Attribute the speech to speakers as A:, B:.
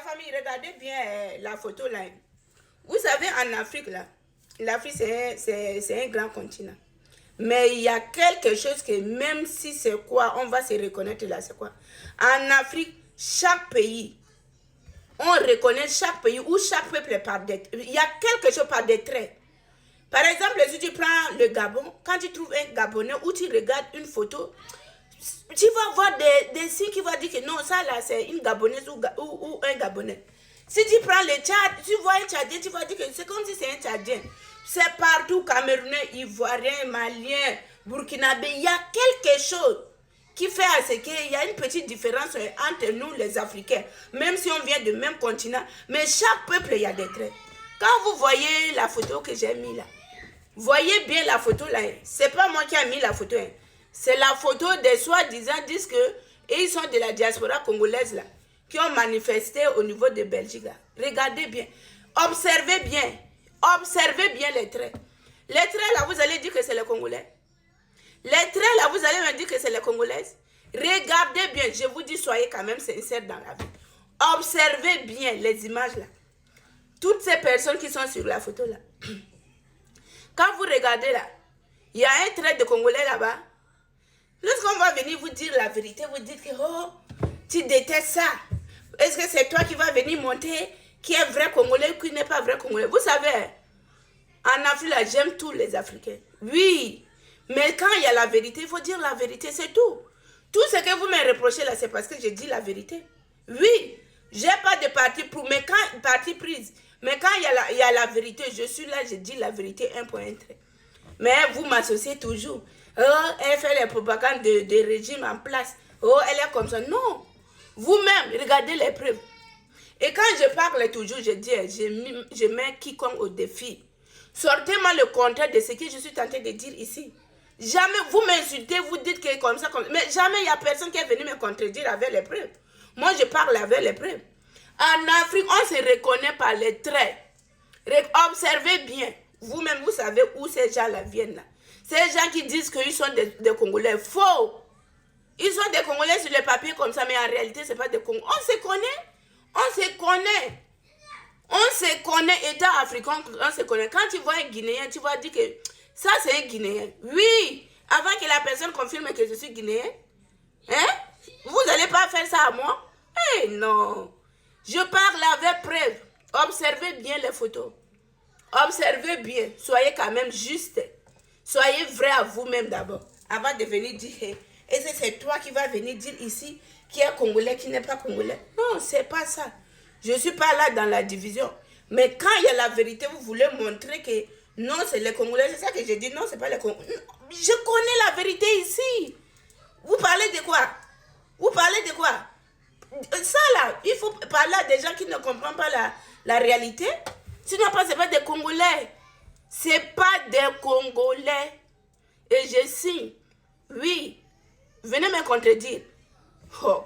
A: famille, regardez bien la photo là. Vous savez, en Afrique, là, l'Afrique, c'est un grand continent. Mais il y a quelque chose que même si c'est quoi, on va se reconnaître là, c'est quoi? En Afrique, chaque pays, on reconnaît chaque pays ou chaque peuple par des traits. Il y a quelque chose par des traits. Par exemple, si tu prends le Gabon, quand tu trouves un Gabonais ou tu regardes une photo, tu vas voir des signes qui vont dire que non, ça là, c'est une Gabonaise ou un Gabonais. Si tu prends le Tchad, tu vois un Tchadien, tu vas dire que c'est comme si c'est un Tchadien. C'est partout, Camerounais, Ivoiriens, Maliens, Burkinabé. Il y a quelque chose qui fait à ce qu'il y a une petite différence entre nous, les Africains. Même si on vient du même continent, mais chaque peuple, il y a des traits. Quand vous voyez la photo que j'ai mis là, voyez bien la photo là. C'est pas moi qui ai mis la photo. C'est la photo des soi-disant disent que et ils sont de la diaspora congolaise là, qui ont manifesté au niveau de Belgique là. Regardez bien. Observez bien. Observez bien les traits. Les traits là, vous allez dire que c'est les Congolais. Les traits là, vous allez me dire que c'est les Congolaises. Regardez bien. Je vous dis, soyez quand même sincères dans la vie. Observez bien les images là. Toutes ces personnes qui sont sur la photo là. Quand vous regardez là, il y a un trait de Congolais là-bas. Lorsqu'on va venir vous dire la vérité, vous dites que oh, tu détestes ça. Est-ce que c'est toi qui vas venir monter qui est vrai Congolais ou qui n'est pas vrai Congolais? Vous savez, en Afrique, là, j'aime tous les Africains. Oui, mais quand il y a la vérité, il faut dire la vérité, c'est tout. Tout ce que vous me reprochez là, c'est parce que je dis la vérité. Oui, j'ai pas de parti pour, mais quand parti prise, mais quand il y a la vérité, je suis là, je dis la vérité, un point, un trait. Mais vous m'associez toujours. Oh, elle fait les propagandes de régime en place. Oh, elle est comme ça. Non. Vous-même, regardez les preuves. Et quand je parle toujours, je dis, je mets quiconque au défi. Sortez-moi le contraire de ce que je suis tenté de dire ici. Jamais vous m'insultez, vous dites que comme ça, mais jamais il n'y a personne qui est venu me contredire avec les preuves. Moi, je parle avec les preuves. En Afrique, on se reconnaît par les traits. Observez bien. Vous-même, vous savez où ces gens-là viennent là. Ces gens qui disent qu'ils sont des Congolais, faux. Ils sont des Congolais sur le papier comme ça, mais en réalité, ce n'est pas des Congolais. On se connaît. On se connaît. On se connaît, État africain, on se connaît. Quand tu vois un Guinéen, tu vas dire que ça, c'est un Guinéen. Oui, avant que la personne confirme que je suis Guinéen. Hein? Vous n'allez pas faire ça à moi? Eh non. Je parle avec preuve. Observez bien les photos. Observez bien. Soyez quand même juste. Soyez vrai à vous-même d'abord. Avant de venir dire, hey, est-ce que c'est toi qui vas venir dire ici qui est Congolais, qui n'est pas Congolais? Non, c'est pas ça. Je ne suis pas là dans la division. Mais quand il y a la vérité, vous voulez montrer que non, c'est les Congolais. C'est ça que j'ai dit, non, c'est pas les Congolais. Je connais la vérité ici. Vous parlez de quoi? Vous parlez de quoi? Ça là, il faut parler à des gens qui ne comprennent pas la réalité. Sinon, ce n'est pas des Congolais. Ce n'est pas des Congolais. Et je signe. Oui. Venez me contredire. Oh.